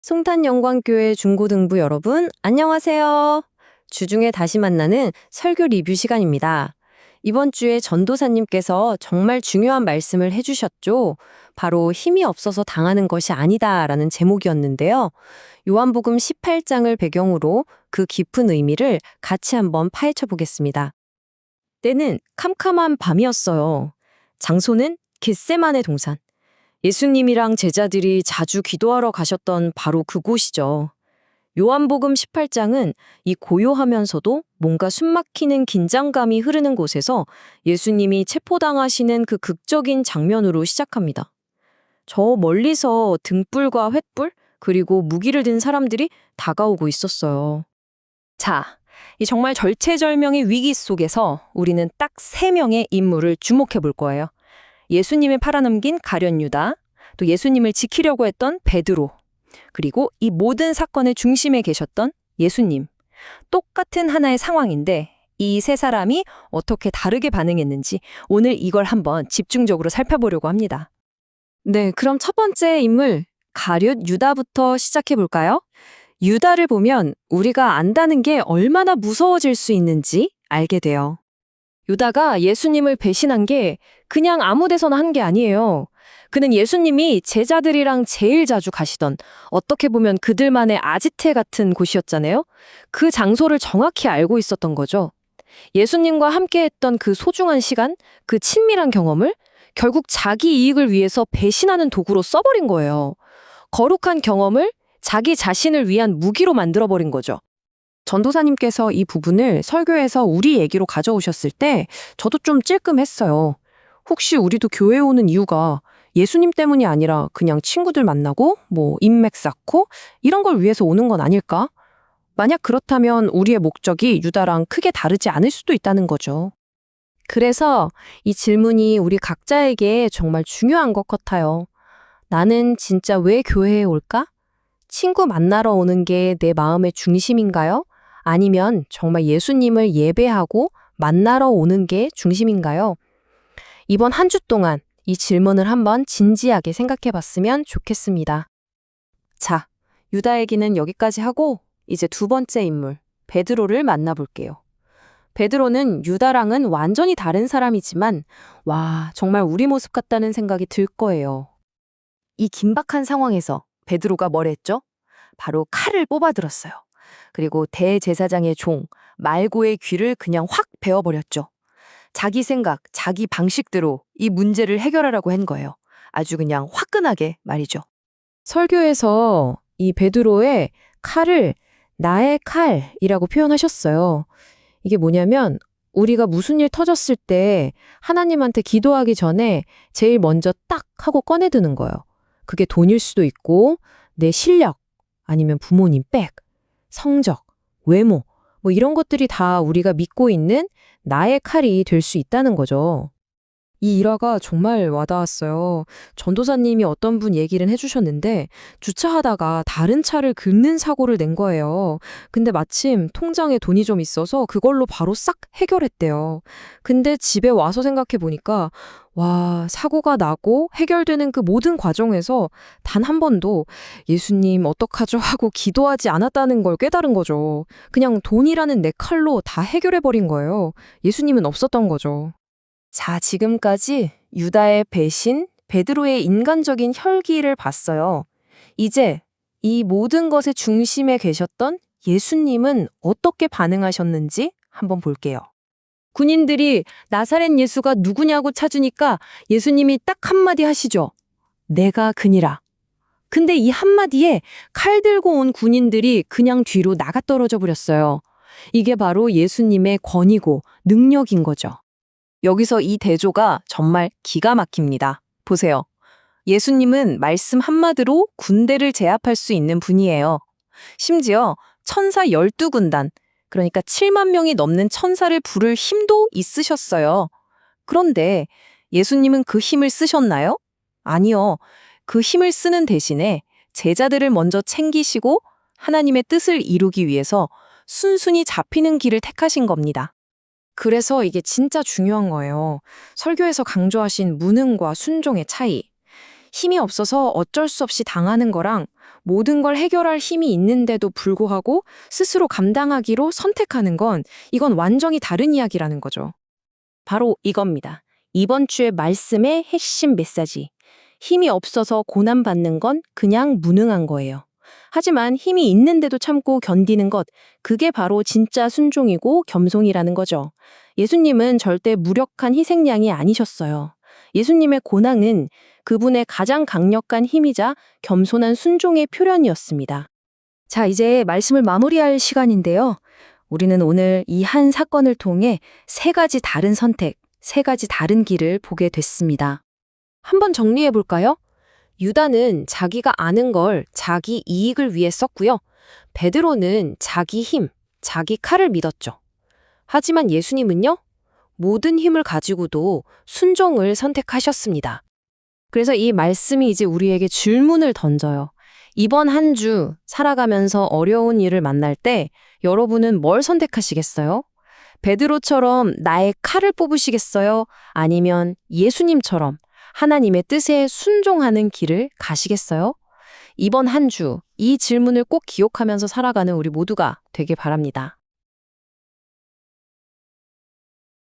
송탄영광교회 중고등부 여러분, 안녕하세요. 주중에 다시 만나는 설교 리뷰 시간입니다. 이번 주에 전도사님께서 정말 중요한 말씀을 해주셨죠. 바로 힘이 없어서 당하는 것이 아니다라는 제목이었는데요. 요한복음 18장을 배경으로 그 깊은 의미를 같이 한번 파헤쳐 보겠습니다. 때는 캄캄한 밤이었어요. 장소는 겟세마네 동산. 예수님이랑 제자들이 자주 기도하러 가셨던 바로 그곳이죠. 요한복음 18장은 이 고요하면서도 뭔가 숨막히는 긴장감이 흐르는 곳에서 예수님이 체포당하시는 그 극적인 장면으로 시작합니다. 저 멀리서 등불과 횃불, 그리고 무기를 든 사람들이 다가오고 있었어요. 자, 이 정말 절체절명의 위기 속에서 우리는 딱 3명의 인물을 주목해 볼 거예요. 예수님을 팔아넘긴 가룟 유다, 또 예수님을 지키려고 했던 베드로, 그리고 이 모든 사건의 중심에 계셨던 예수님. 똑같은 하나의 상황인데 이 세 사람이 어떻게 다르게 반응했는지 오늘 이걸 한번 집중적으로 살펴보려고 합니다. 네, 그럼 첫 번째 인물, 가룟 유다부터 시작해 볼까요? 유다를 보면 우리가 안다는 게 얼마나 무서워질 수 있는지 알게 돼요. 유다가 예수님을 배신한 게 그냥 아무 데서나 한 게 아니에요. 그는 예수님이 제자들이랑 제일 자주 가시던 어떻게 보면 그들만의 아지트 같은 곳이었잖아요. 그 장소를 정확히 알고 있었던 거죠. 예수님과 함께했던 그 소중한 시간, 그 친밀한 경험을 결국 자기 이익을 위해서 배신하는 도구로 써버린 거예요. 거룩한 경험을 자기 자신을 위한 무기로 만들어버린 거죠. 전도사님께서 이 부분을 설교에서 우리 얘기로 가져오셨을 때 저도 좀 찔끔했어요. 혹시 우리도 교회에 오는 이유가 예수님 때문이 아니라 그냥 친구들 만나고 인맥 쌓고 이런 걸 위해서 오는 건 아닐까? 만약 그렇다면 우리의 목적이 유다랑 크게 다르지 않을 수도 있다는 거죠. 그래서 이 질문이 우리 각자에게 정말 중요한 것 같아요. 나는 진짜 왜 교회에 올까? 친구 만나러 오는 게 내 마음의 중심인가요? 아니면 정말 예수님을 예배하고 만나러 오는 게 중심인가요? 이번 한 주 동안 이 질문을 한번 진지하게 생각해 봤으면 좋겠습니다. 자, 유다 얘기는 여기까지 하고 이제 두 번째 인물, 베드로를 만나볼게요. 베드로는 유다랑은 완전히 다른 사람이지만 와, 정말 우리 모습 같다는 생각이 들 거예요. 이 긴박한 상황에서 베드로가 뭘 했죠? 바로 칼을 뽑아들었어요. 그리고 대제사장의 종, 말고의 귀를 그냥 확 베어버렸죠. 자기 생각, 자기 방식대로 이 문제를 해결하라고 한 거예요. 아주 그냥 화끈하게 말이죠. 설교에서 이 베드로의 칼을 나의 칼이라고 표현하셨어요. 이게 뭐냐면 우리가 무슨 일 터졌을 때 하나님한테 기도하기 전에 제일 먼저 딱 하고 꺼내드는 거예요. 그게 돈일 수도 있고 내 실력 아니면 부모님 백, 성적, 외모 이런 것들이 다 우리가 믿고 있는 나의 칼이 될 수 있다는 거죠. 이 일화가 정말 와닿았어요. 전도사님이 어떤 분 얘기를 해주셨는데 주차하다가 다른 차를 긁는 사고를 낸 거예요. 근데 마침 통장에 돈이 좀 있어서 그걸로 바로 싹 해결했대요. 근데 집에 와서 생각해 보니까 와, 사고가 나고 해결되는 그 모든 과정에서 단 한 번도 예수님 어떡하죠 하고 기도하지 않았다는 걸 깨달은 거죠. 그냥 돈이라는 내 칼로 다 해결해버린 거예요. 예수님은 없었던 거죠. 자, 지금까지 유다의 배신, 베드로의 인간적인 혈기를 봤어요. 이제 이 모든 것의 중심에 계셨던 예수님은 어떻게 반응하셨는지 한번 볼게요. 군인들이 나사렛 예수가 누구냐고 찾으니까 예수님이 딱 한마디 하시죠. 내가 그니라. 근데 이 한마디에 칼 들고 온 군인들이 그냥 뒤로 나가 떨어져 버렸어요. 이게 바로 예수님의 권위고 능력인 거죠. 여기서 이 대조가 정말 기가 막힙니다. 보세요. 예수님은 말씀 한마디로 군대를 제압할 수 있는 분이에요. 심지어 천사 12군단, 그러니까 7만 명이 넘는 천사를 부를 힘도 있으셨어요. 그런데 예수님은 그 힘을 쓰셨나요? 아니요. 그 힘을 쓰는 대신에 제자들을 먼저 챙기시고 하나님의 뜻을 이루기 위해서 순순히 잡히는 길을 택하신 겁니다. 그래서 이게 진짜 중요한 거예요. 설교에서 강조하신 무능과 순종의 차이. 힘이 없어서 어쩔 수 없이 당하는 거랑 모든 걸 해결할 힘이 있는데도 불구하고 스스로 감당하기로 선택하는 건 이건 완전히 다른 이야기라는 거죠. 바로 이겁니다. 이번 주의 말씀의 핵심 메시지. 힘이 없어서 고난받는 건 그냥 무능한 거예요. 하지만 힘이 있는데도 참고 견디는 것, 그게 바로 진짜 순종이고 겸손이라는 거죠. 예수님은 절대 무력한 희생양이 아니셨어요. 예수님의 고난은 그분의 가장 강력한 힘이자 겸손한 순종의 표현이었습니다. 자, 이제 말씀을 마무리할 시간인데요. 우리는 오늘 이 한 사건을 통해 세 가지 다른 선택, 세 가지 다른 길을 보게 됐습니다. 한번 정리해 볼까요? 유다는 자기가 아는 걸 자기 이익을 위해 썼고요. 베드로는 자기 힘, 자기 칼을 믿었죠. 하지만 예수님은요? 모든 힘을 가지고도 순종을 선택하셨습니다. 그래서 이 말씀이 이제 우리에게 질문을 던져요. 이번 한 주 살아가면서 어려운 일을 만날 때 여러분은 뭘 선택하시겠어요? 베드로처럼 나의 칼을 뽑으시겠어요? 아니면 예수님처럼 하나님의 뜻에 순종하는 길을 가시겠어요? 이번 한 주 이 질문을 꼭 기억하면서 살아가는 우리 모두가 되길 바랍니다.